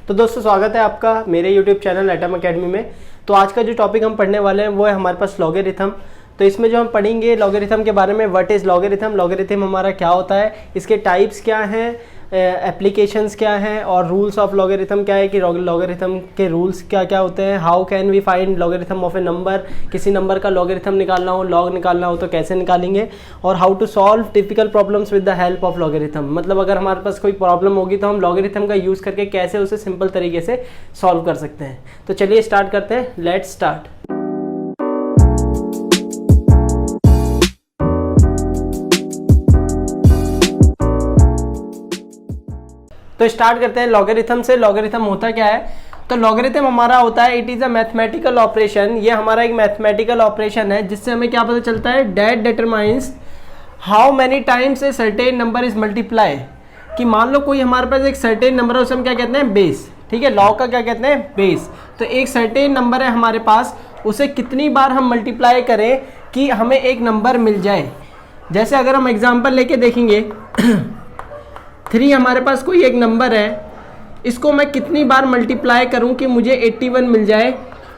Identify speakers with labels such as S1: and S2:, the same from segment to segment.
S1: तो दोस्तों स्वागत है आपका मेरे YouTube चैनल एटम अकेडमी में। तो आज का जो टॉपिक हम पढ़ने वाले हैं वो है हमारे पास लॉगरिथम। तो इसमें जो हम पढ़ेंगे लॉगरिथम के बारे में, व्हाट इज़ लॉगरिथम, लॉगरिथम हमारा क्या होता है, इसके टाइप्स क्या हैं, एप्लीकेशंस क्या हैं और रूल्स ऑफ लॉगरिथम क्या है कि लॉगरिथम के रूल्स क्या क्या होते हैं। How can we find logarithm of a number, किसी नंबर का लॉगरिथम निकालना हो, लॉग निकालना हो तो कैसे निकालेंगे, और how to solve typical problems with the help of logarithm. मतलब अगर हमारे पास कोई प्रॉब्लम होगी तो हम लॉगरिथम का यूज़ करके कैसे उसे सिंपल तरीके से सॉल्व कर सकते हैं। तो चलिए स्टार्ट करते हैं, लेट्स स्टार्ट। तो स्टार्ट करते हैं लॉगरिथम से। लॉगरिथम होता क्या है? तो लॉगरिथम हमारा होता है, it is a mathematical operation. ये हमारा एक मैथमेटिकल ऑपरेशन है जिससे हमें क्या पता चलता है, that determines how many times a certain number is multiply. कि मान लो कोई हमारे पास एक सर्टेन नंबर है, उसे हम क्या कहते हैं, बेस। ठीक है, लॉग का क्या कहते हैं, बेस। तो एक सर्टेन नंबर है हमारे पास, उसे कितनी बार हम मल्टीप्लाई करें कि हमें एक नंबर मिल जाए। जैसे अगर हम एग्जाम्पल लेके देखेंगे 3 हमारे पास कोई एक नंबर है, इसको मैं कितनी बार मल्टीप्लाई करूं कि मुझे 81 मिल जाए।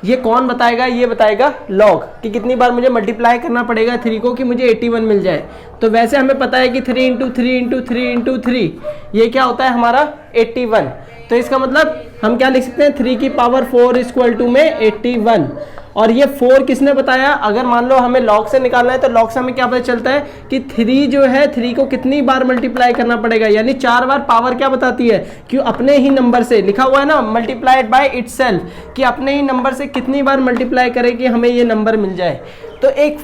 S1: ये कौन बताएगा? ये बताएगा लॉग, कि कितनी बार मुझे मल्टीप्लाई करना पड़ेगा 3 को कि मुझे 81 मिल जाए। तो वैसे हमें पता है कि 3 × 3 × 3 × 3 ये क्या होता है हमारा 81। तो इसका मतलब हम क्या लिख सकते हैं, 3 की पावर 4 = में 81। और ये 4 किसने बताया? अगर मान लो हमें लॉग से निकालना है तो लॉग से हमें क्या पता चलता है कि 3 जो है 3 को कितनी बार मल्टीप्लाई करना पड़ेगा, यानी 4 बार। पावर क्या बताती है? क्यों अपने ही नंबर से लिखा हुआ है ना, मल्टीप्लाइड बाय इटसेल्फ, कि अपने ही नंबर से कितनी बार मल्टीप्लाई करे कि हमें ये नंबर मिल जाए। तो एक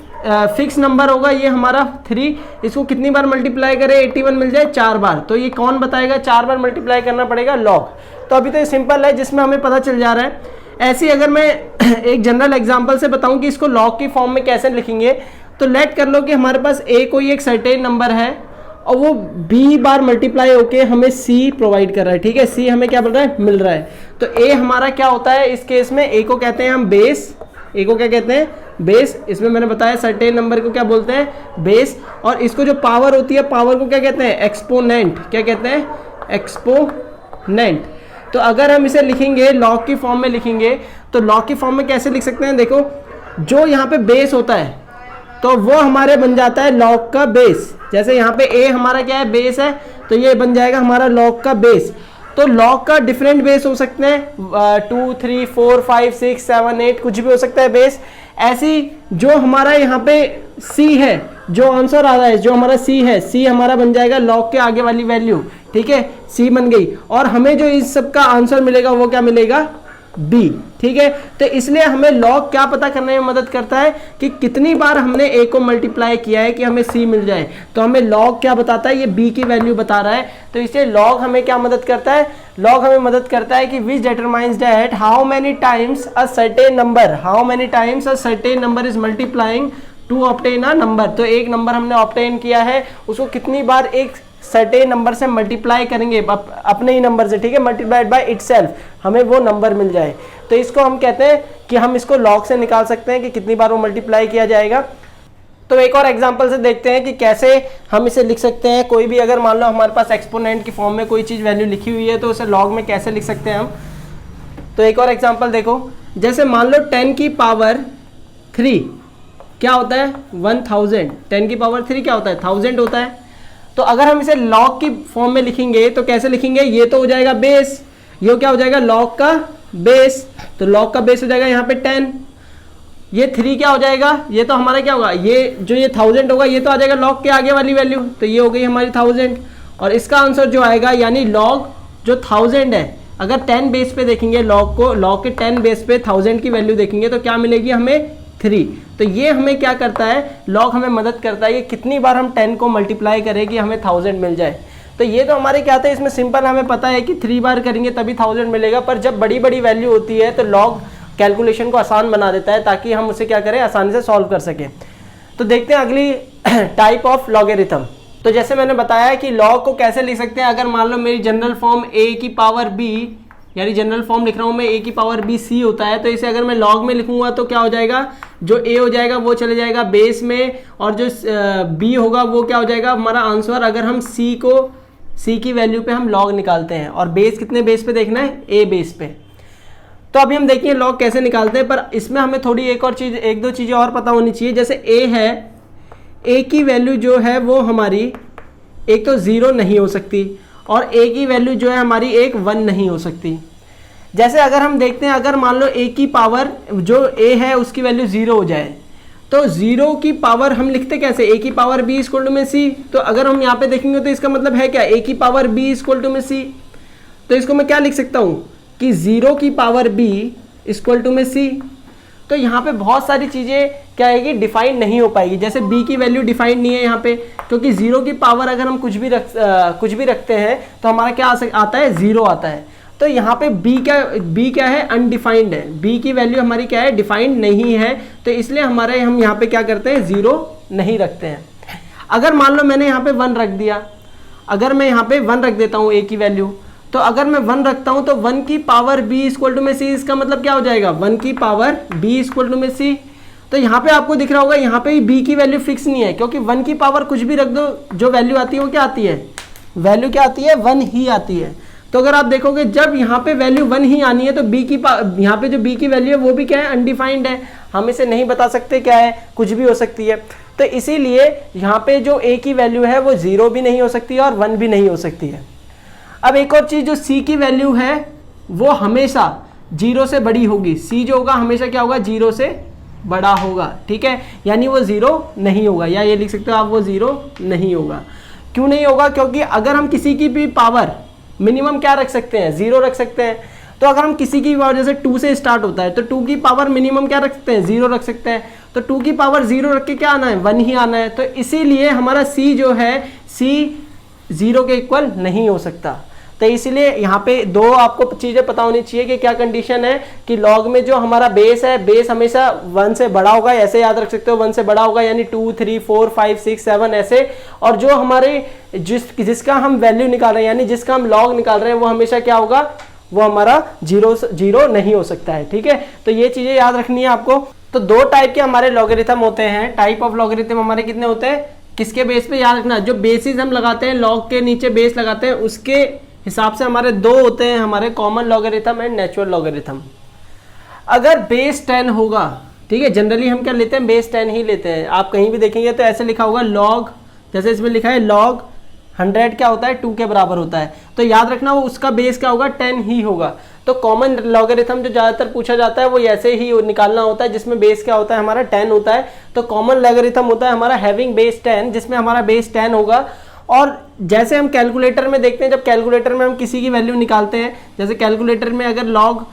S1: फिक्स नंबर होगा ये हमारा 3, इसको कितनी बार मल्टीप्लाई करे 81 मिल जाए, 4 बार। तो ये कौन बताएगा? 4 बार मल्टीप्लाई करना पड़ेगा, लॉग। तो अभी तो ये सिंपल है जिसमें हमें पता चल जा रहा है। ऐसे अगर मैं एक जनरल एग्जांपल से बताऊं कि इसको लॉग की फॉर्म में कैसे लिखेंगे, तो लेट कर लो कि हमारे पास ए कोई एक सर्टेन नंबर है और वो बी बार मल्टीप्लाई होके हमें सी प्रोवाइड कर रहा है। ठीक है, सी हमें क्या मिल रहा है, मिल रहा है। तो ए हमारा क्या होता है इस केस में? ए को कहते हैं हम बेस। ए को क्या कहते हैं, बेस। इसमें मैंने बताया सर्टेन नंबर को क्या बोलते हैं, बेस। और इसको जो पावर होती है, पावर को क्या कहते हैं, एक्सपोनेंट। क्या कहते हैं, एक्सपोनेंट। तो अगर हम इसे लिखेंगे लॉग की फॉर्म में लिखेंगे, तो लॉग की फॉर्म में कैसे लिख सकते हैं? देखो, जो यहाँ पे बेस होता है तो वो हमारे बन जाता है लॉग का बेस। जैसे यहाँ पे ए हमारा क्या है, बेस है, तो ये बन जाएगा हमारा लॉग का बेस। तो लॉग का डिफरेंट बेस हो सकते हैं, 2, 3, 4, 5, 6, 7, 8, कुछ भी हो सकता है बेस। ऐसी जो हमारा यहाँ पे सी है, जो आंसर आ रहा है, जो हमारा सी है, सी हमारा बन जाएगा लॉग के आगे वाली वैल्यू। ठीक है, सी बन गई। और हमें जो इस सब का आंसर मिलेगा वो क्या मिलेगा, बी। ठीक है, तो इसलिए हमें लॉग क्या पता करने में मदद करता है कि कितनी बार हमने ए को मल्टीप्लाई किया है कि हमें सी मिल जाए। तो हमें लॉग क्या बताता है, ये बी की वैल्यू बता रहा है। तो इसलिए लॉग हमें क्या मदद करता है, लॉग हमें मदद करता है कि विच determines that how many times a certain number, how many times a certain number is multiplying to obtain a number. तो एक नंबर हमने ऑब्टेन किया है, उसको कितनी बार एक सर्टेन नंबर से मल्टीप्लाई करेंगे अपने ही नंबर से। ठीक है, मल्टीप्लाइड बाय इटसेल्फ, हमें वो नंबर मिल जाए। तो इसको हम कहते हैं कि हम इसको लॉग से निकाल सकते हैं कि कितनी बार वो मल्टीप्लाई किया जाएगा। तो एक और एग्जांपल से देखते हैं कि कैसे हम इसे लिख सकते हैं। कोई भी अगर मान लो हमारे पास एक्सपोनेंट की फॉर्म में कोई चीज़ वैल्यू लिखी हुई है तो उसे लॉग में कैसे लिख सकते हैं हम। तो एक और एग्जाम्पल देखो, जैसे मान लो 10 की पावर 3 क्या होता है, 1000। 10 की पावर 3 क्या होता है, 1000 होता है। तो अगर हम इसे लॉग की फॉर्म में लिखेंगे तो कैसे लिखेंगे, ये तो हो जाएगा बेस, ये क्या हो जाएगा, लॉग का बेस। तो लॉग का बेस हो जाएगा यहाँ पे 10। ये 3 क्या हो जाएगा, ये तो हमारा क्या होगा, ये जो ये 1000 होगा ये तो आ जाएगा लॉग के आगे वाली वैल्यू। तो ये हो गई हमारी 1000। और इसका आंसर जो आएगा, यानी लॉग जो 1000 है, अगर 10 बेस पे देखेंगे लॉग को, लॉग के 10 बेस पे 1000 की वैल्यू देखेंगे तो क्या मिलेगी हमें, 3। तो ये हमें क्या करता है, लॉग हमें मदद करता है कि कितनी बार हम 10 को मल्टीप्लाई करें कि हमें 1000 मिल जाए। तो ये तो हमारे क्या था, इसमें सिंपल हमें पता है कि 3 बार करेंगे तभी 1000 मिलेगा। पर जब बड़ी बड़ी वैल्यू होती है तो लॉग कैलकुलेशन को आसान बना देता है ताकि हम उसे क्या करें, आसानी से सॉल्व कर सकें। तो देखते हैं अगली टाइप ऑफ लॉगरिथम। तो जैसे मैंने बताया कि लॉग को कैसे लिख सकते हैं। अगर मान लो मेरी जनरल फॉर्म a की पावर b, यानी जनरल फॉर्म लिख रहा हूँ मैं, a की पावर b c होता है। तो इसे अगर मैं लॉग में लिखूंगा तो क्या हो जाएगा, जो a हो जाएगा वो चले जाएगा बेस में, और जो b होगा वो क्या हो जाएगा हमारा आंसर। अगर हम c को सी की वैल्यू पे हम लॉग निकालते हैं, और बेस कितने बेस पे देखना है, ए बेस पे। तो अभी हम देखेंगे लॉग कैसे निकालते हैं, पर इसमें हमें थोड़ी एक दो चीज़ें और पता होनी चाहिए। जैसे ए है, ए की वैल्यू जो है वो हमारी एक तो 0 नहीं हो सकती, और ए की वैल्यू जो है हमारी 1 नहीं हो सकती। जैसे अगर हम देखते हैं, अगर मान लो ए की पावर जो ए है उसकी वैल्यू 0 हो जाए, तो 0 की पावर हम लिखते कैसे, ए की पावर बी इक्वल टू में सी। तो अगर हम यहाँ पे देखेंगे तो इसका मतलब है क्या, ए की पावर बी इक्वल टू में सी। तो इसको मैं क्या लिख सकता हूँ कि 0 की पावर बी इक्वल टू में सी। तो यहाँ पे बहुत सारी चीज़ें क्या आएगी, डिफाइन नहीं हो पाएगी। जैसे b की वैल्यू डिफाइन नहीं है यहाँ पे, क्योंकि 0 की पावर अगर हम कुछ भी रखते हैं तो हमारा क्या आता है, 0 आता है। तो यहाँ पे b क्या है, अनडिफाइंड है। b की वैल्यू हमारी क्या है, डिफाइंड नहीं है। तो इसलिए हम यहाँ पे क्या करते हैं, 0 नहीं रखते हैं। अगर मान लो मैंने यहाँ पे 1 रख दिया, अगर मैं यहाँ पे 1 रख देता हूँ a की वैल्यू, तो अगर मैं 1 रखता हूँ तो 1 की पावर b इक्वल टू में c, इसका मतलब क्या हो जाएगा, 1 की पावर b इक्वल टू में c। तो यहाँ पे आपको दिख रहा होगा, यहाँ पे b की वैल्यू फिक्स नहीं है, क्योंकि 1 की पावर कुछ भी रख दो, जो वैल्यू आती है वो क्या आती है, वैल्यू क्या आती है, 1 ही आती है। तो अगर आप देखोगे जब यहाँ पे वैल्यू 1 ही आनी है, तो यहाँ पे जो b की वैल्यू है वो भी क्या है, अनडिफाइंड है। हम इसे नहीं बता सकते क्या है, कुछ भी हो सकती है। तो इसीलिए यहाँ पे जो a की वैल्यू है वो 0 भी नहीं हो सकती है और 1 भी नहीं हो सकती है। अब एक और चीज़, जो c की वैल्यू है वो हमेशा 0 से बड़ी होगी। c जो होगा हमेशा क्या होगा, 0 से बड़ा होगा, ठीक है, यानी वो 0 नहीं होगा, या ये लिख सकते हो आप, वो 0 नहीं होगा। क्यों नहीं होगा, क्योंकि अगर हम किसी की भी पावर मिनिमम क्या रख सकते हैं, 0 रख सकते हैं। तो अगर हम किसी की पावर जैसे 2 से स्टार्ट होता है, तो 2 की पावर मिनिमम क्या रख सकते हैं, 0 रख सकते हैं। तो 2 की पावर 0 रख के क्या आना है, 1 ही आना है। तो इसीलिए हमारा c जो है, c 0 के इक्वल नहीं हो सकता। तो इसीलिए यहाँ पे दो आपको चीज़ें पता होनी चाहिए कि क्या कंडीशन है, कि लॉग में जो हमारा बेस है, बेस हमेशा 1 से बड़ा होगा, ऐसे याद रख सकते हो, 1 से बड़ा होगा, यानी 2 3 4 5 6 7 ऐसे। और जो हमारे जिसका हम वैल्यू निकाल रहे हैं, यानी जिसका हम लॉग निकाल रहे हैं, वो हमेशा क्या होगा, वो हमारा 0 नहीं हो सकता है, ठीक है। तो ये चीज़ें याद रखनी है आपको। तो 2 टाइप के हमारे लॉगरिथम होते हैं। टाइप ऑफ लॉगरिथम हमारे कितने होते हैं, किसके बेस पे, याद रखना, जो बेसिस हम लगाते हैं, लॉग के नीचे बेस लगाते हैं, उसके हिसाब से हमारे 2 होते हैं, हमारे common logarithm and natural logarithm. अगर बेस 10 होगा, ठीक है, जनरली हम क्या लेते हैं, बेस 10 ही लेते हैं। आप कहीं भी देखेंगे तो ऐसे लिखा होगा लॉग, जैसे इसमें लिखा है लॉग 100 क्या होता है, 2 के बराबर होता है। तो याद रखना वो उसका बेस क्या होगा, 10 ही होगा। तो कॉमन लॉगरिथम जो ज़्यादातर पूछा जाता है वो ऐसे ही निकालना होता है, जिसमें बेस क्या होता है, हमारा 10 होता है। तो कॉमन लॉगरिथम होता है हमारा हैविंग बेस 10, जिसमें हमारा बेस 10 होगा। और जैसे हम कैलकुलेटर में देखते हैं, जब कैलकुलेटर में हम किसी की वैल्यू निकालते हैं, जैसे कैलकुलेटर में अगर लॉग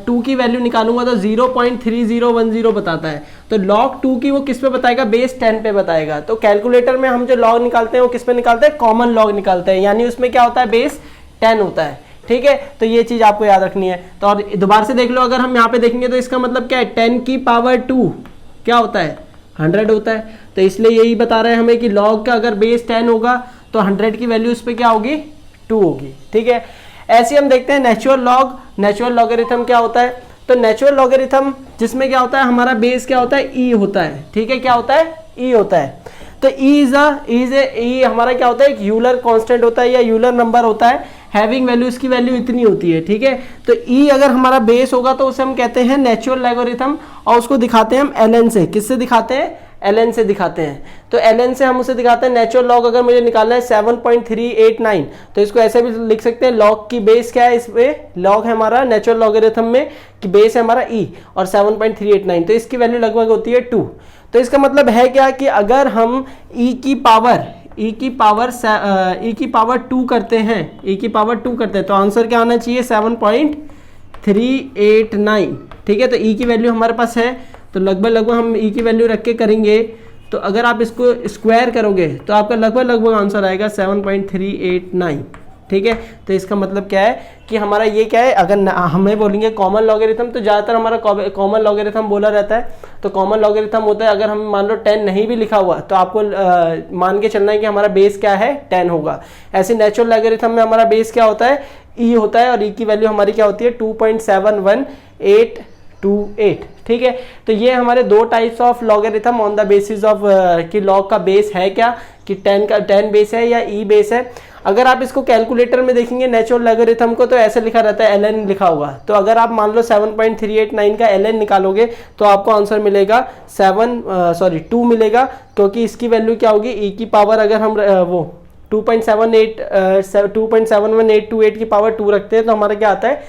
S1: 2 की वैल्यू निकालूंगा तो 0.3010 बताता है। तो लॉग 2 की वो किस पे बताएगा, बेस 10 पे बताएगा। तो कैलकुलेटर में हम जो लॉग निकालते हैं वो किस पे निकालते हैं, कॉमन लॉग निकालते हैं, यानी उसमें क्या होता है, बेस 10 होता है, ठीक है। तो ये चीज़ आपको याद रखनी है। तो और दोबारा से देख लो, अगर हम यहाँ पे देखेंगे तो इसका मतलब क्या है, 10 की पावर 2 क्या होता है, 100 होता है। तो इसलिए यही बता रहे हैं हमें कि लॉग का अगर बेस 10 होगा तो 100 की वैल्यू उस पर क्या होगी, 2 होगी, ठीक है। ऐसे हम देखते हैं नेचुरल लॉग। नेचुरल लॉगरिथम क्या होता है, तो नेचुरल लॉगरिथम जिसमें क्या होता है, हमारा बेस क्या होता है, ई होता है, ठीक है, क्या होता है, ई होता है। तो ई हमारा क्या होता है, एक यूलर कांस्टेंट होता है या यूलर नंबर होता है, हैविंग वैल्यू, इसकी वैल्यू इतनी होती है, ठीक है। तो ई अगर हमारा बेस होगा तो उसे हम कहते हैं नेचुरल लॉगरिथम, और उसको दिखाते हैं हम ln से। किससे दिखाते हैं, ln से दिखाते हैं। तो ln से हम उसे दिखाते हैं, नेचुरल लॉग अगर मुझे निकालना है 7.389, तो इसको ऐसे भी लिख सकते हैं, लॉग की बेस क्या है, इसमें लॉग है हमारा नेचुरल लॉगरिथम में कि बेस है हमारा e और 7.389, तो इसकी वैल्यू लगभग होती है 2। तो इसका मतलब है क्या, कि अगर हम e की पावर 2 करते हैं, e की पावर 2 करते हैं, तो आंसर क्या आना चाहिए, 7.389, ठीक है। तो e की वैल्यू हमारे पास है, तो लगभग हम e की वैल्यू रख के करेंगे, तो अगर आप इसको स्क्वायर करोगे तो आपका लगभग आंसर आएगा 7.389, ठीक है। तो इसका मतलब क्या है कि हमारा ये क्या है, अगर हमें बोलेंगे कॉमन लॉगरिथम, तो ज़्यादातर हमारा कॉमन लॉगरिथम बोला रहता है। तो कॉमन लॉगरिथम होता है, अगर हम मान लो 10 नहीं भी लिखा हुआ तो आपको मान के चलना है कि हमारा बेस क्या है, 10 होगा। ऐसे नेचुरल लॉगरिथम में हमारा बेस क्या होता है, ई होता है, और ई की वैल्यू हमारी क्या होती है, 2.71828, ठीक है। तो ये हमारे 2 types of logarithm on the basis of कि लॉग का बेस है क्या, कि 10 बेस है या ई बेस है। अगर आप इसको कैलकुलेटर में देखेंगे नेचुरल लॉगरिथम को तो ऐसे लिखा रहता है ln लिखा होगा। तो अगर आप मान लो 7.389 का ln निकालोगे तो आपको आंसर मिलेगा 2 मिलेगा, क्योंकि इसकी वैल्यू क्या होगी e की पावर, अगर हम वो 2.71828 की पावर 2 रखते हैं तो हमारा क्या आता है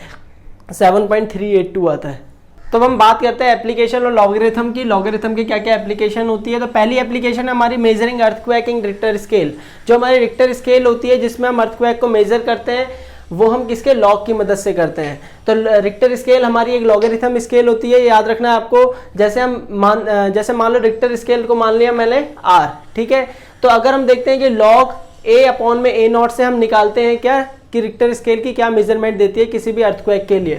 S1: 7.382 आता है। तो अब हम बात करते हैं एप्लीकेशन और लॉगरिथम की। लॉगरिथम की क्या क्या एप्लीकेशन होती है। तो पहली एप्लीकेशन है हमारी मेजरिंग अर्थक्वेक इन रिक्टर स्केल। जो हमारी रिक्टर स्केल होती है जिसमें हम अर्थक्वेक को मेजर करते हैं वो हम किसके लॉग की मदद से करते हैं। तो रिक्टर स्केल हमारी एक लॉगरिथम स्केल होती है, याद रखना है आपको। जैसे मान लो रिक्टर स्केल को मान लिया मैंने R, ठीक है। तो अगर हम देखते हैं कि लॉग A अपॉन में A0 से हम निकालते हैं क्या कि रिक्टर स्केल की क्या मेजरमेंट देती है किसी भी अर्थक्वेक के लिए।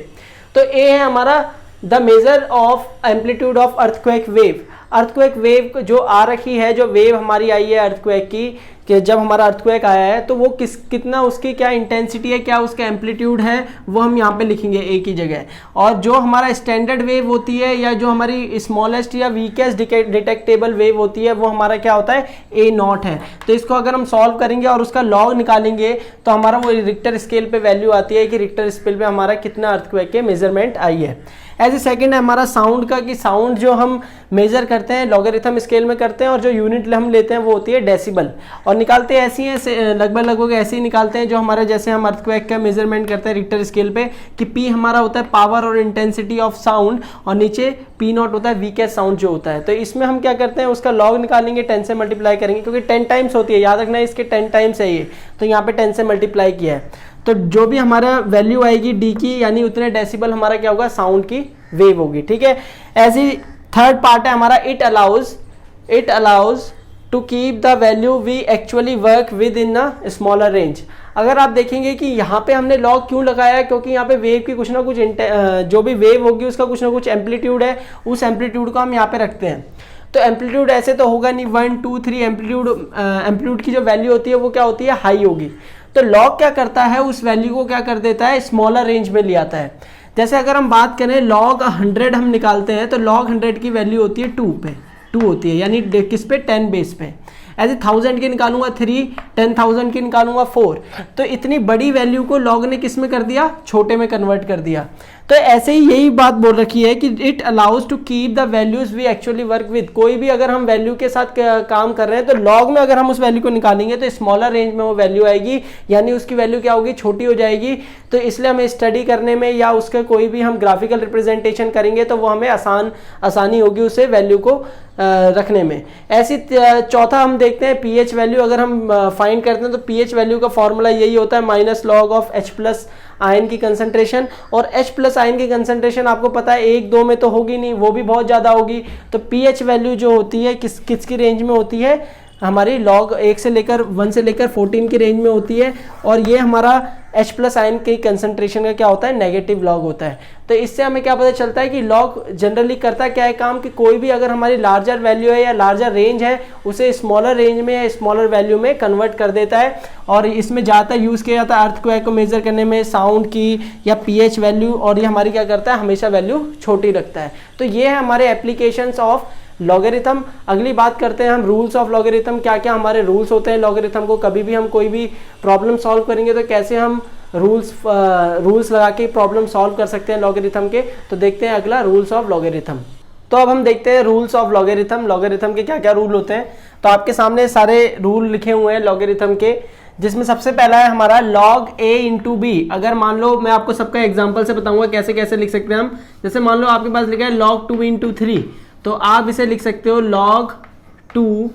S1: तो A है हमारा the measure of amplitude of earthquake wave. Earthquake wave जो आ रखी है, जो वेव हमारी आई है अर्थक्वेक की, कि जब हमारा अर्थक्वेक आया है तो वो कितना उसकी क्या इंटेंसिटी है, क्या उसका एम्पलीट्यूड है, वो हम यहाँ पे लिखेंगे ए की जगह। और जो हमारा स्टैंडर्ड वेव होती है या जो हमारी स्मॉलेस्ट या वीकेस्ट डिटेक्टेबल वेव होती है वो हमारा क्या होता है A0 है। तो इसको अगर हम सॉल्व करेंगे और उसका लॉग निकालेंगे तो हमारा वो रिक्टर स्केल पे वैल्यू आती है कि रिक्टर स्केल पे हमारा कितना अर्थक्वेक के मेजरमेंट आई है। एज ए सेकेंड है हमारा साउंड का, कि साउंड जो हम मेजर करते हैं लॉगरिथम स्केल में करते हैं और जो यूनिट हम लेते हैं वो होती है डेसिबल। और निकालते ऐसी हैं लगभग ऐसे ही निकालते हैं जो हमारे जैसे हम अर्थक्वेक का मेजरमेंट करते हैं रिक्टर स्केल पे कि पी हमारा होता है पावर और इंटेंसिटी ऑफ साउंड और नीचे P0 होता है वीकेस्ट साउंड जो होता है। तो इसमें हम क्या करते हैं उसका लॉग निकालेंगे, 10 से मल्टीप्लाई करेंगे क्योंकि 10 टाइम्स होती है, याद रखना है इसके 10 टाइम्स है ये, तो यहाँ पे 10 से मल्टीप्लाई किया है। तो जो भी हमारा वैल्यू आएगी डी की यानी उतने डेसिबल हमारा क्या होगा साउंड की वेव होगी, ठीक है। ऐसी थर्ड पार्ट है हमारा it allows to keep the value we actually work with in a smaller range. अगर आप देखेंगे कि यहाँ पे हमने लॉग क्यों लगाया है, क्योंकि यहाँ पे वेव की कुछ ना कुछ जो भी वेव होगी उसका कुछ ना कुछ एम्पलीट्यूड है, उस एम्पलीट्यूड को हम यहाँ पे रखते हैं। तो एम्पलीट्यूड ऐसे तो होगा नहीं 1 2 3, एम्पलीट्यूड की जो वैल्यू होती है वो क्या होती है हाई होगी। तो लॉग क्या करता है उस वैल्यू को क्या कर देता है स्मॉलर रेंज में ले आता है। जैसे अगर हम बात करें लॉग 100 हम निकालते हैं तो लॉग 100 की वैल्यू होती है 2 होती है, यानी किस पे 10 बेस पे। ऐसे 1000 की निकालूंगा 3, 10,000 की निकालूंगा 4। तो इतनी बड़ी वैल्यू को लॉग ने किस में कर दिया छोटे में कन्वर्ट कर दिया। तो ऐसे ही यही बात बोल रखी है कि it allows to keep the values we actually work with. कोई भी अगर हम वैल्यू के साथ काम कर रहे हैं तो लॉग में अगर हम उस वैल्यू को निकालेंगे तो स्मॉलर रेंज में वो वैल्यू आएगी, यानी उसकी वैल्यू क्या होगी छोटी हो जाएगी। तो इसलिए हमें स्टडी करने में या उसका कोई भी हम ग्राफिकल रिप्रेजेंटेशन करेंगे तो वो हमें आसानी होगी उसे वैल्यू को रखने में। ऐसी चौथा हम देखते हैं पीएच वैल्यू। अगर हम फाइंड करते हैं तो पीएच वैल्यू का फॉर्मूला यही होता है minus log of H plus ion की कंसंट्रेशन। और H प्लस आयन की कंसंट्रेशन आपको पता है 1 2 में तो होगी नहीं, वो भी बहुत ज़्यादा होगी। तो पीएच वैल्यू जो होती है किसकी रेंज में होती है हमारी लॉग 1 से लेकर 14 की रेंज में होती है। और ये हमारा H प्लस आयन की कंसंट्रेशन का क्या होता है नेगेटिव लॉग होता है। तो इससे हमें क्या पता चलता है कि लॉग जनरली करता क्या है काम कि कोई भी अगर हमारी लार्जर वैल्यू है या लार्जर रेंज है उसे स्मॉलर रेंज में या स्मॉलर वैल्यू में कन्वर्ट कर देता है। और इसमें ज़्यादातर यूज़ किया जाता है अर्थक्वेक को मेजर करने में साउंड की या पीएच वैल्यू, और ये हमारी क्या करता है हमेशा वैल्यू छोटी रखता है। तो ये है हमारे एप्लीकेशंस ऑफ लॉगरिथम। अगली बात करते हैं हम रूल्स ऑफ लॉगरिथम। क्या क्या हमारे रूल्स होते हैं लॉगरिथम को, कभी भी हम कोई भी प्रॉब्लम सॉल्व करेंगे तो कैसे हम रूल्स लगा के प्रॉब्लम सॉल्व कर सकते हैं लॉगरिथम के। तो देखते हैं अगला रूल्स ऑफ लॉगरिथम। तो अब हम देखते हैं रूल्स ऑफ लॉगरिथम। लॉगरिथम के क्या क्या रूल होते हैं। तो आपके सामने सारे रूल लिखे हुए हैं लॉगरिथम के, जिसमें सबसे पहला है हमारा log a इंटू बी। अगर मान लो मैं आपको सबका एग्जांपल से बताऊंगा कैसे कैसे लिख सकते हैं हम। जैसे मान लो आपके पास लिखा है log 2 इंटू 3, तो आप इसे लिख सकते हो log 2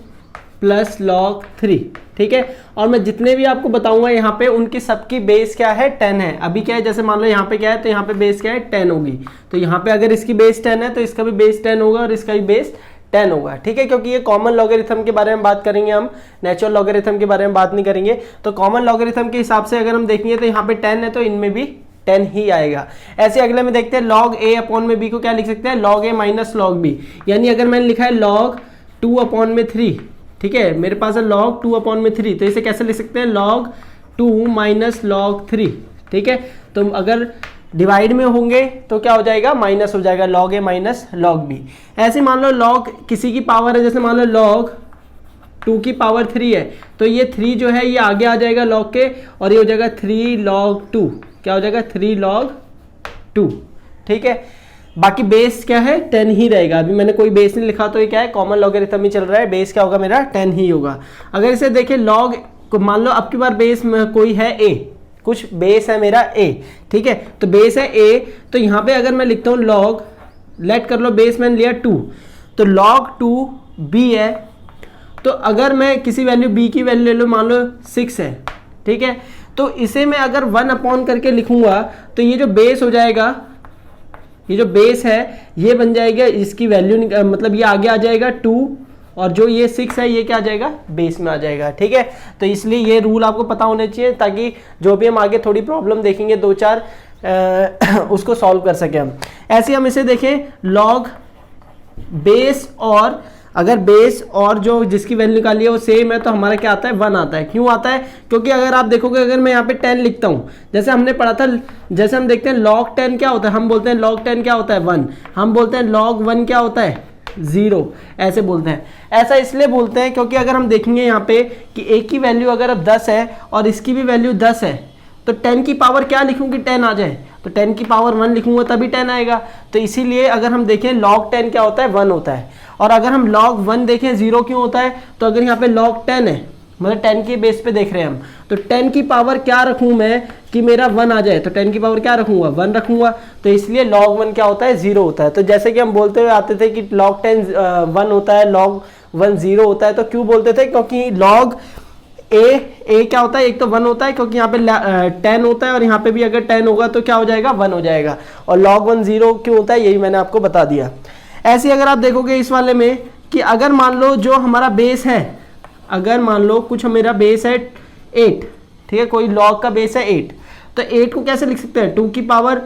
S1: प्लस log 3, ठीक है। और मैं जितने भी आपको बताऊंगा यहाँ पे उनकी सबकी बेस क्या है 10 है। अभी क्या है जैसे मान लो यहाँ पे क्या है तो यहाँ पे बेस क्या है 10 होगी। तो यहाँ पे अगर इसकी बेस 10 है तो इसका भी बेस 10 होगा और इसका भी बेस 10 होगा, ठीक है। क्योंकि ये कॉमन लॉगरिथम के बारे में बात करेंगे हम, नेचुरल लॉगरिथम के बारे में बात नहीं करेंगे। तो कॉमन लॉगरिथम के हिसाब से अगर हम देखेंगे तो यहाँ पे 10 है तो इनमें भी 10 ही आएगा। ऐसे अगले में देखते हैं log a अपॉन में b को क्या लिख सकते हैं log a minus log b। यानी अगर मैंने लिखा है log 2 अपॉन में 3, ठीक है, मेरे पास है log 2 अपॉन में 3, तो इसे कैसे लिख सकते हैं log 2 माइनस log 3, ठीक है। तो अगर डिवाइड में होंगे तो क्या हो जाएगा माइनस हो जाएगा log a minus log b। ऐसे मान लो log किसी की पावर है, जैसे मान लो log 2 की पावर 3 है, तो ये 3 जो है ये आगे आ जाएगा log के, और ये हो जाएगा 3 log 2, क्या हो जाएगा 3 log 2, ठीक है। बाकी बेस क्या है 10 ही रहेगा, अभी मैंने कोई बेस नहीं लिखा तो ये क्या है कॉमन लॉगरिथम ही चल रहा है, बेस क्या होगा मेरा 10 ही होगा। अगर इसे देखें log को, मान लो अब की बार बेस में कोई है a, कुछ बेस है मेरा a, ठीक है, तो बेस है a, तो यहाँ पे अगर मैं लिखता हूँ log, लेट कर लो बेस मैंने लिया 2, तो log 2 b है, तो अगर मैं किसी वैल्यू b की वैल्यू ले लो, मान लो 6 है, ठीक है, तो इसे मैं अगर 1 अपॉन करके लिखूंगा तो ये जो बेस हो जाएगा, ये जो बेस है ये बन जाएगा, इसकी वैल्यू मतलब ये आगे आ जाएगा 2, और जो ये 6 है ये क्या आ जाएगा बेस में आ जाएगा, ठीक है। तो इसलिए ये रूल आपको पता होने चाहिए, ताकि जो भी हम आगे थोड़ी प्रॉब्लम देखेंगे 2-4 उसको सॉल्व कर सके हम। ऐसे हम इसे देखें log बेस, और अगर बेस और जो जिसकी वैल्यू निकाली है वो सेम है तो हमारा क्या आता है 1 आता है। क्यों आता है? क्योंकि अगर आप देखोगे, अगर मैं यहाँ पे 10 लिखता हूँ, जैसे हमने पढ़ा था, जैसे हम देखते हैं log 10 क्या होता है, हम बोलते हैं log 10 क्या होता है 1, हम बोलते हैं log 1 क्या होता है 0, ऐसे बोलते हैं। ऐसा इसलिए बोलते हैं क्योंकि अगर हम देखेंगे यहाँ पे कि एक की वैल्यू अगर अब 10 है और इसकी भी वैल्यू 10 है, तो 10 की पावर क्या लिखूँ कि 10 आ जाए, तो 10 की पावर 1 लिखूंगा तभी 10 आएगा। तो इसीलिए अगर हम देखें log 10 क्या होता है 1 होता है। और अगर हम log 1 देखें 0 क्यों होता है, तो अगर यहाँ पे log 10 है, मतलब 10 के बेस पे देख रहे हैं हम, तो 10 की पावर क्या रखूं मैं कि मेरा 1 आ जाए, तो 10 की पावर क्या रखूंगा 1 रखूंगा, तो इसलिए log 1 क्या होता है 0 होता है। तो जैसे कि हम बोलते हुए आते थे कि log 10 1 होता है, log 1 0 होता है, तो क्यों बोलते थे, क्योंकि log ए क्या होता है, एक तो 1 होता है क्योंकि यहाँ पे 10 होता है, और यहाँ पे भी अगर 10 होगा तो क्या हो जाएगा 1 हो जाएगा, और log 1 0 क्यों होता है यही मैंने आपको बता दिया। ऐसे अगर आप देखोगे इस वाले में कि अगर मान लो जो हमारा बेस है, अगर मान लो कुछ मेरा बेस है 8, ठीक है, कोई log का बेस है 8, तो 8 को कैसे लिख सकते हैं 2 की पावर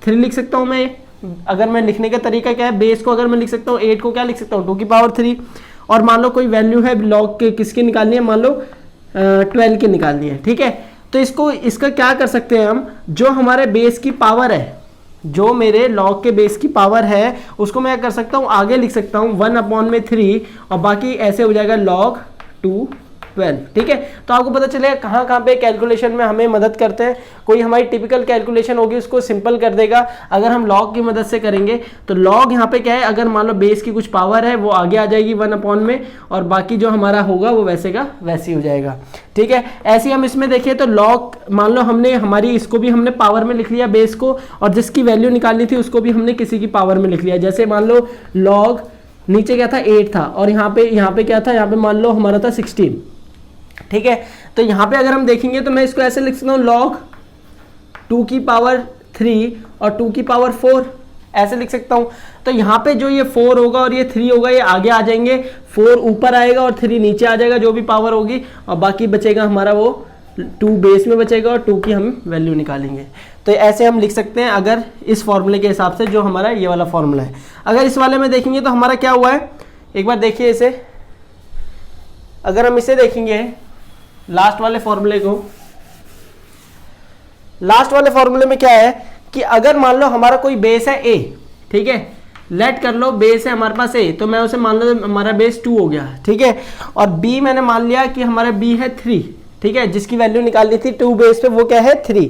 S1: 3 लिख सकता हूँ मैं। अगर मैं लिखने का तरीका क्या है, बेस को अगर मैं लिख सकता हूँ 8 को क्या लिख सकता हूँ 2 की पावर 3, और मान लो कोई वैल्यू है log के किसकी निकालनी है, मान लो 12 की निकालनी है, ठीक है। तो इसका क्या कर सकते हैं हम, जो हमारे बेस की पावर है, जो मेरे log के बेस की पावर है, उसको मैं कर सकता हूँ आगे लिख सकता हूँ 1/3, और बाकी ऐसे हो जाएगा log 2 12, ठीक है। तो आपको पता चलेगा कहाँ कहाँ पे कैलकुलेशन में हमें मदद करते हैं। कोई हमारी टिपिकल कैलकुलेशन होगी उसको सिंपल कर देगा अगर हम लॉग की मदद से करेंगे। तो लॉग यहाँ पे क्या है, अगर मान लो बेस की कुछ पावर है वो आगे आ जाएगी 1 में, और बाकी जो हमारा होगा वो वैसे का वैसे ही हो जाएगा, ठीक है। ऐसे हम इसमें देखिए तो लॉग मान लो हमने हमारी इसको भी हमने पावर में लिख लिया बेस को, और जिसकी वैल्यू निकालनी थी उसको भी हमने किसी की पावर में लिख लिया। जैसे मान लो लॉग नीचे क्या था 8 था, और यहाँ पे क्या था, यहाँ पे मान लो हमारा था 16, ठीक है। तो यहाँ पे अगर हम देखेंगे तो मैं इसको ऐसे लिख सकता हूँ log 2 की पावर 3 और 2 की पावर 4 ऐसे लिख सकता हूँ। तो यहाँ पे जो ये 4 होगा और ये 3 होगा ये आगे आ जाएंगे, 4 ऊपर आएगा और 3 नीचे आ जाएगा जो भी पावर होगी, और बाकी बचेगा हमारा वो 2 बेस में बचेगा और 2 की हम वैल्यू निकालेंगे। तो ऐसे हम लिख सकते हैं अगर इस फॉर्मूले के हिसाब से जो हमारा ये वाला फॉर्मूला है। अगर इस वाले में देखेंगे तो हमारा क्या हुआ है, एक बार देखिए इसे, अगर हम इसे देखेंगे लास्ट वाले फॉर्मूले को, लास्ट वाले फॉर्मूले में क्या है कि अगर मान लो हमारा कोई बेस है a, ठीक है, लेट कर लो बेस है हमारे पास a, तो मैं उसे मान लो हमारा बेस 2 हो गया, ठीक है, और b मैंने मान लिया कि हमारा b है 3, ठीक है, जिसकी वैल्यू निकालनी थी 2 बेस पे वो क्या है 3।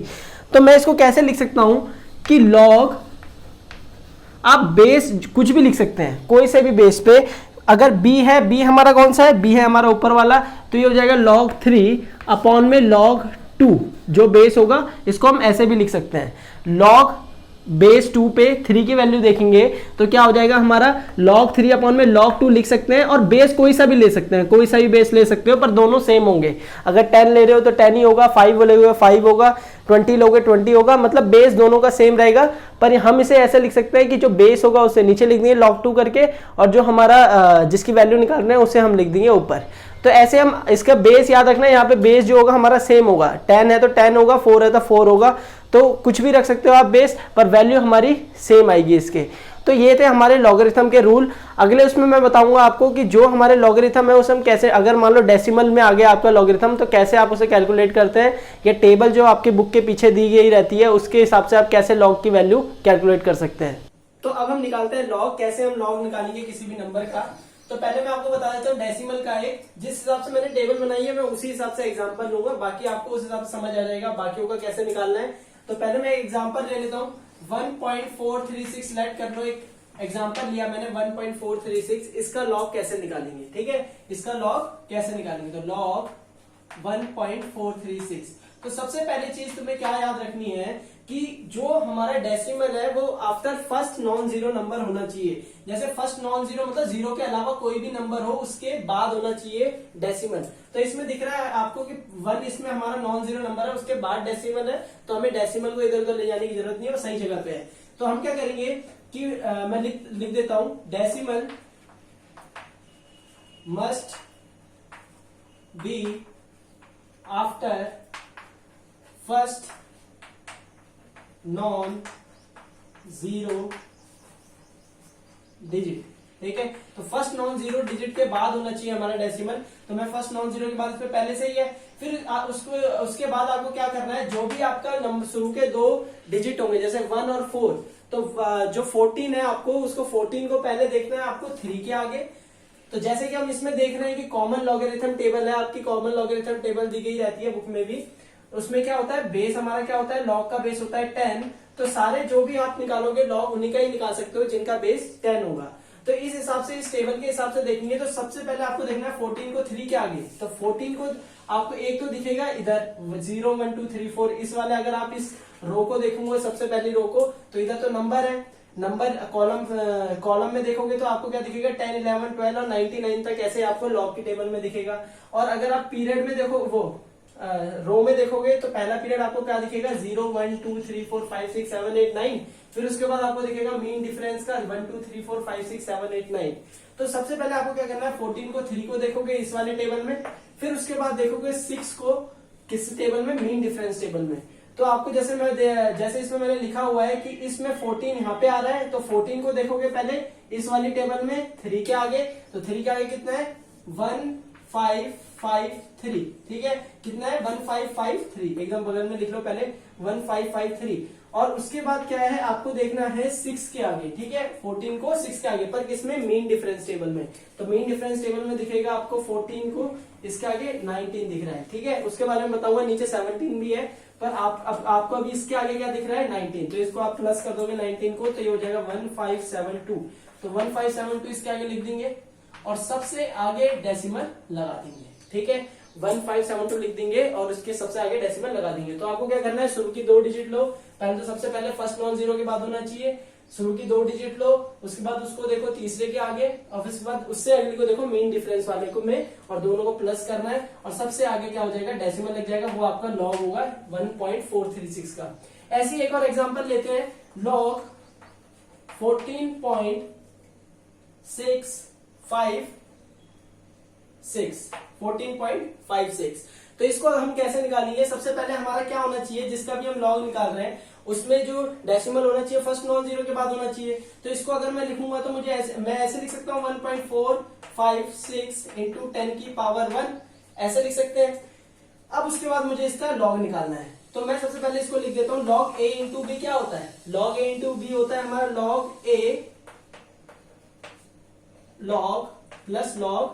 S1: तो मैं इसको कैसे लिख सकता हूं कि log, आप बेस कुछ भी लिख सकते हैं कोई से भी बेस पे, अगर b है, b हमारा कौन सा है, b है हमारा ऊपर वाला, तो ये हो जाएगा log 3 अपॉन में log 2 जो बेस होगा, इसको हम ऐसे भी लिख सकते हैं log बेस 2 पे 3 की वैल्यू देखेंगे तो क्या हो जाएगा हमारा log 3 अपॉन में log 2 लिख सकते हैं। और बेस कोई सा भी ले सकते हैं, कोई सा भी बेस ले सकते हो, पर दोनों सेम होंगे। अगर 10 ले रहे हो तो 10 ही होगा, 5 ले रहे हो 5 होगा, 20 लोगे 20 होगा, मतलब बेस दोनों का सेम रहेगा। पर हम इसे ऐसे लिख सकते हैं कि जो बेस होगा उसे नीचे लिख देंगे log 2 करके, और जो हमारा जिसकी वैल्यू निकालना है उसे हम लिख देंगे ऊपर। तो ऐसे हम इसका बेस याद रखना है, यहाँ पे बेस जो होगा हमारा सेम होगा, 10 है तो 10 होगा, 4 है तो 4 होगा, तो कुछ भी रख सकते हो आप बेस, पर वैल्यू हमारी सेम आएगी इसके। तो ये थे हमारे लॉगरिथम के रूल। अगले उसमें मैं बताऊंगा आपको कि जो हमारे लॉगरिथम है उसे हम कैसे, अगर मान लो डेसिमल में आ गया आपका लॉगरिथम, तो कैसे आप उसे कैलकुलेट करते हैं, या टेबल जो आपके बुक के पीछे दी गई रहती है उसके हिसाब से आप कैसे लॉग की वैल्यू कैलकुलेट कर सकते हैं। तो अब हम निकालते हैं लॉग, कैसे हम लॉग निकालेंगे किसी भी नंबर का। तो तो पहले मैं आपको बता देता हूँ डेसिमल का एक, जिस हिसाब से मैंने टेबल बनाई है मैं उसी हिसाब से एग्जांपल लूंगा, बाकी आपको उस हिसाब से समझ आ जाएगा बाकियों का कैसे निकालना है। तो पहले मैं एग्जांपल ले लेता हूँ 1.436, लेट कर लो, एक एग्जांपल लिया मैंने 1.436, इसका लॉग कैसे निकालेंगे, ठीक है, इसका लॉग कैसे निकालेंगे। तो लॉग 1.436, तो सबसे पहली चीज तुम्हें क्या याद रखनी है कि जो हमारा डेसिमल है वो after first non zero number होना चाहिए। जैसे फर्स्ट नॉन जीरो मतलब जीरो के अलावा कोई भी नंबर हो उसके बाद होना चाहिए डेसिमल। तो इसमें दिख रहा है आपको कि 1 इसमें हमारा नॉन जीरो नंबर है, उसके बाद डेसिमल है, तो हमें डेसिमल को इधर उधर ले जाने की जरूरत नहीं है, वो सही जगह पे है। तो हम क्या करेंगे कि मैं लिख देता हूं, decimal must be after first non zero digit, ठीक है। तो फर्स्ट नॉन जीरो डिजिट के बाद होना चाहिए हमारा डेसिमल। तो मैं फर्स्ट नॉन जीरो के बाद इसमें पहले से ही है, फिर उसके बाद आपको क्या करना है, जो भी आपका नंबर शुरू के 2 डिजिट होंगे जैसे 1 और 4, तो जो 14 है आपको उसको 14 को पहले देखना है आपको 3 के आगे। तो जैसे कि हम इसमें देख रहे हैं कि कॉमन लॉगरिथम टेबल है, आपकी कॉमन लॉगरिथम टेबल दी गई रहती है बुक में भी। उसमें क्या होता है, बेस हमारा क्या होता है, लॉग का बेस होता है 10, तो सारे जो भी आप निकालोगे लॉग उन्हीं का ही निकाल सकते हो जिनका बेस 10 होगा। तो इस हिसाब से, इस टेबल के हिसाब से देखेंगे तो सबसे पहले आपको देखना है 14 को 3 के आगे। तो 14 को आपको एक तो दिखेगा इधर 0 1 2 3 4, इस वाले अगर आप इस रो को देखोगे सबसे पहली रो को, तो इधर तो नंबर है, नंबर कॉलम में देखोगे तो आपको क्या दिखेगा 10 11 12 और 99 तक ऐसे आपको लॉग की टेबल में दिखेगा। और अगर आप पीरियड में देखो, वो रो में देखोगे तो पहला पीरियड आपको क्या दिखेगा 0 1 2 3 4 5 6 7 8 9, फिर उसके बाद आपको दिखेगा मीन डिफरेंस का 1 2 3 4 5 6 7 8 9। तो सबसे पहले आपको क्या करना है, 14 को 3 को देखोगे इस वाले टेबल में, फिर उसके बाद देखोगे 6 को किस टेबल में, मीन डिफरेंस टेबल में। तो आपको जैसे इसमें मैंने लिखा हुआ है कि इसमें 14 यहाँ पे आ रहा है, तो 14 को देखोगे पहले इस वाली टेबल में 3 के आगे। तो 3 के आगे कितना है 1 5 5 3, ठीक है, कितना है 1 5 5 3, एकदम बगल में लिख लो पहले 1 5 5 3। और उसके बाद क्या है आपको देखना है 6 के आगे, ठीक है, 14 को 6 के आगे, पर किसमें, मीन डिफरेंस टेबल में। तो मीन डिफरेंस टेबल में दिखेगा आपको 14 को इसके आगे 19 दिख रहा है, ठीक है, उसके बारे में बताऊंगा, नीचे 17 भी है, पर आपको अभी इसके आगे क्या दिख रहा है 19, तो इसको आप प्लस कर दोगे 19 को, तो ये हो जाएगा 1572। तो 1572 इसके आगे लिख देंगे और सबसे आगे डेसिमल लगा देंगे, ठीक है, 1572 लिख देंगे और उसके सबसे आगे डेसिमल लगा देंगे। तो आपको क्या करना है, शुरू की 2 डिजिट लो, पहले तो सबसे पहले फर्स्ट नॉन जीरो के बाद होना चाहिए, शुरू की 2 डिजिट लो, उसके बाद उसको देखो तीसरे के आगे, और फिर उसके बाद उससे अगले को देखो मीन डिफरेंस वाले को में, और दोनों को प्लस करना है, और सबसे आगे क्या हो जाएगा डेसिमल लग जाएगा, वो आपका लॉग होगा 1.436 का। ऐसी एक और एग्जांपल लेते हैं, लॉग 14.56, तो इसको हम कैसे निकालेंगे, सबसे पहले हमारा क्या होना चाहिए, जिसका भी हम लॉग निकाल रहे हैं उसमें जो डेसिमल होना चाहिए फर्स्ट नॉन जीरो के बाद होना चाहिए। तो इसको अगर मैं लिखूंगा तो मुझे मैं ऐसे लिख सकता हूँ 1.456 इंटू 10 की पावर 1, ऐसे लिख सकते हैं। अब उसके बाद मुझे इसका लॉग निकालना है, तो मैं सबसे पहले इसको लिख देता हूँ, लॉग ए इंटू बी क्या होता है, लॉग ए इंटू बी होता है हमारा लॉग ए लॉग प्लस लॉग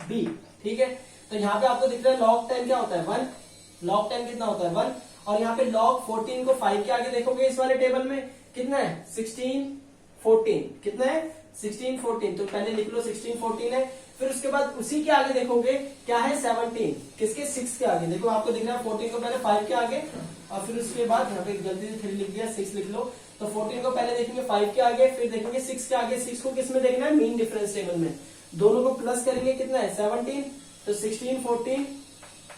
S1: बी, ठीक है। तो यहाँ पे आपको दिख रहा है log 10 क्या होता है 1, log 10 कितना होता है 1, और यहाँ पे log 14 को 5 के आगे देखोगे इस वाले टेबल में कितना है 16 14, कितना है 16 14, तो पहले लिख लो 16 14 है, फिर उसके बाद उसी के आगे देखोगे क्या है 17, किसके 6 के आगे, देखो आपको दिख रहा है 14 को पहले 5 के आगे, और फिर उसके बाद यहाँ पे जल्दी से 3 लिख दिया 6 लिख लो। तो 14 को पहले देखेंगे 5 के आगे, फिर देखेंगे 6 के आगे, 6 को किसमें देखना है मीन डिफरेंस टेबल में, दोनों को प्लस करेंगे कितना है 17, तो 16 14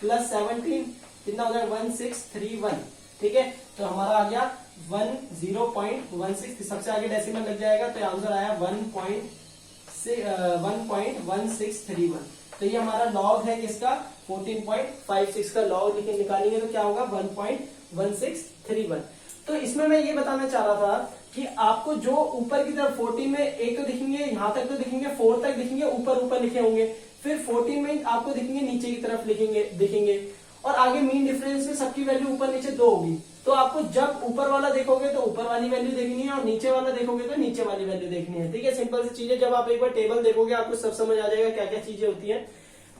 S1: प्लस 17 कितना हो जाएगा 1631, ठीक है। तो हमारा आ गया 10.16, सबसे आगे डेसिमल लग जाएगा, तो आंसर आया 1.1631। तो ये हमारा लॉग है किसका 14.56 का लॉग निकालेंगे तो क्या होगा 1.1631। तो इसमें मैं ये बताना चाह रहा था कि आपको जो ऊपर की तरफ 14 में एक तो दिखेंगे, यहाँ तक तो दिखेंगे, 4 तक दिखेंगे, ऊपर लिखे होंगे, फिर 14 में आपको दिखेंगे नीचे की तरफ दिखेंगे, और आगे मीन डिफरेंस में सबकी वैल्यू ऊपर नीचे 2 होगी। तो आपको जब ऊपर वाला देखोगे तो ऊपर वाली वैल्यू देखनी है और नीचे वाला देखोगे तो नीचे वाली वैल्यू देखनी है। ठीक है, सिंपल सी चीज है। जब आप एक बार टेबल देखोगे आपको सब समझ आ जाएगा क्या क्या चीजें होती है।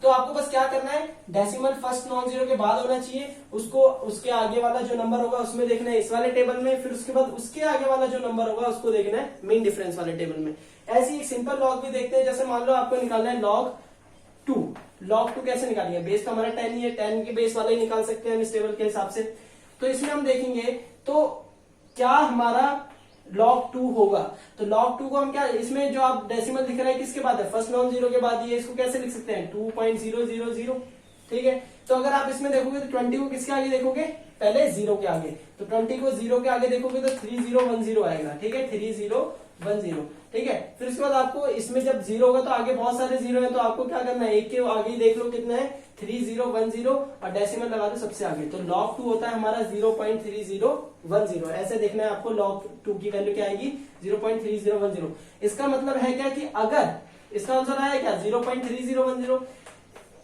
S1: तो आपको बस क्या करना है, डेसिमल फर्स्ट नॉन जीरो के बाद होना चाहिए, उसको उसके आगे वाला जो नंबर होगा उसमें देखना है इस वाले टेबल में, फिर उसके बाद उसके आगे वाला जो नंबर होगा उसको देखना है मीन डिफरेंस वाले टेबल में। ऐसी एक सिंपल लॉग भी देखते हैं। जैसे मान लो आपको निकालना है log 2 कैसे निकालेंगे, बेस तो हमारा 10 ही है, 10 के बेस वाला ही निकाल सकते हैं हम इस टेबल के हिसाब से। तो इसमें हम देखेंगे तो क्या हमारा log 2 होगा। तो log 2 को हम क्या, इसमें जो आप डेसिमल दिख रहा है किसके बाद है, फर्स्ट नॉन जीरो के बाद, ये इसको कैसे लिख सकते हैं 2.000। ठीक है, तो अगर आप इसमें देखोगे तो 20 को किसके आगे देखोगे, पहले जीरो के आगे, तो 20 को जीरो के आगे देखोगे तो 3010 आएगा। ठीक है, 3010। ठीक है, फिर उसके बाद आपको इसमें जब जीरो होगा तो आगे बहुत सारे जीरो है, तो आपको क्या करना है, एक के आगे ही देख लो कितना है 3010 और डेसिमल लगा दो सबसे आगे। तो log 2 होता है हमारा 0.3010। ऐसे देखना है आपको, log 2 की वैल्यू क्या आएगी 0.3010। इसका मतलब है क्या कि अगर इसका आंसर आया क्या 0.3010,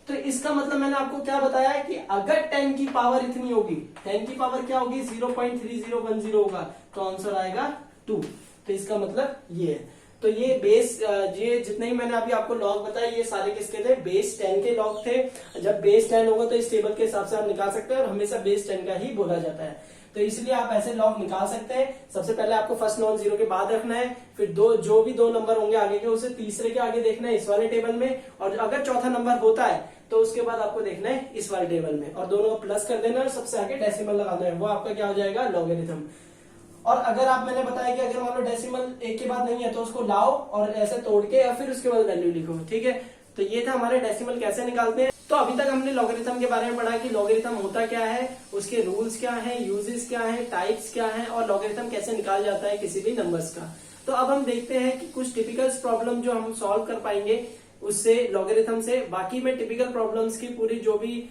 S1: तो इसका मतलब मैंने आपको क्या बताया है कि अगर 10 की पावर इतनी होगी, 10 की पावर क्या होगी 0.3010 होगा, तो आंसर आएगा 2। तो इसका मतलब ये है। तो ये बेस, ये जितने ही मैंने अभी आपको लॉग बताया ये सारे किसके थे, बेस 10 के लॉग थे। जब बेस 10 होगा तो इस टेबल के हिसाब से आप निकाल सकते हैं और हमेशा बेस 10 का ही बोला जाता है। तो इसलिए आप ऐसे लॉग निकाल सकते हैं। सबसे पहले आपको फर्स्ट नॉन जीरो के बाद रखना है, फिर जो भी दो नंबर होंगे आगे के उसे तीसरे के आगे देखना है इस वाले टेबल में, और अगर चौथा नंबर होता है तो उसके बाद आपको देखना है इस वाले टेबल में, और दोनों को प्लस कर देना है और सबसे आगे डेसिमल लगाना है, वो आपका क्या हो जाएगा लॉगरिथम। और अगर आप, मैंने बताया कि अगर मान लो डेसिमल एक के बाद नहीं है तो उसको लाओ और ऐसे तोड़ के या फिर उसके बाद वैल्यू लिखो। ठीक है, तो ये था हमारे डेसिमल कैसे निकालते हैं। तो अभी तक हमने लॉगरिथम के बारे में पढ़ा कि लॉगरिथम होता क्या है, उसके रूल्स क्या है, यूजेस क्या है, टाइप्स क्या है, और लॉगरिथम कैसे निकाल जाता है किसी भी नंबर्स का। तो अब हम देखते हैं कि कुछ टिपिकल प्रॉब्लम जो हम सॉल्व कर पाएंगे उससे लॉगरिथम से। बाकी मैं टिपिकल प्रॉब्लम्स की पूरी जो भी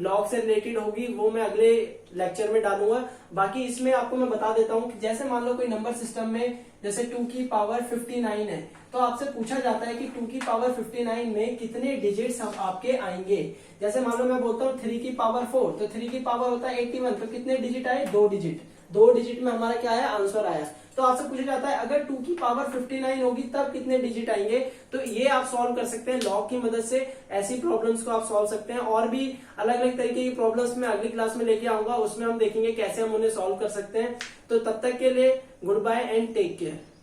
S1: लॉग से रिलेटेड होगी वो मैं अगले लेक्चर में डालूंगा। बाकी इसमें आपको मैं बता देता हूँ कि जैसे मान लो कोई नंबर सिस्टम में जैसे 2 की पावर 59 है, तो आपसे पूछा जाता है कि 2 की पावर 59 में कितने डिजिट्स आपके आएंगे। जैसे मान लो मैं बोलता हूँ 3 की पावर 4, तो 3 की पावर होता है 81, तो कितने डिजिट आए 2 डिजिट। 2 डिजिट में हमारा क्या आया आंसर आया। तो आपसे पूछा जाता है अगर 2 की पावर 59 होगी तब कितने डिजिट आएंगे। तो ये आप सॉल्व कर सकते हैं लॉग की मदद से। ऐसी प्रॉब्लम्स को आप सॉल्व सकते हैं, और भी अलग अलग तरीके की प्रॉब्लम्स मैं अगली क्लास में लेके आऊंगा, उसमें हम देखेंगे कैसे हम उन्हें सॉल्व कर सकते हैं। तो तब तक के लिए goodbye and take care.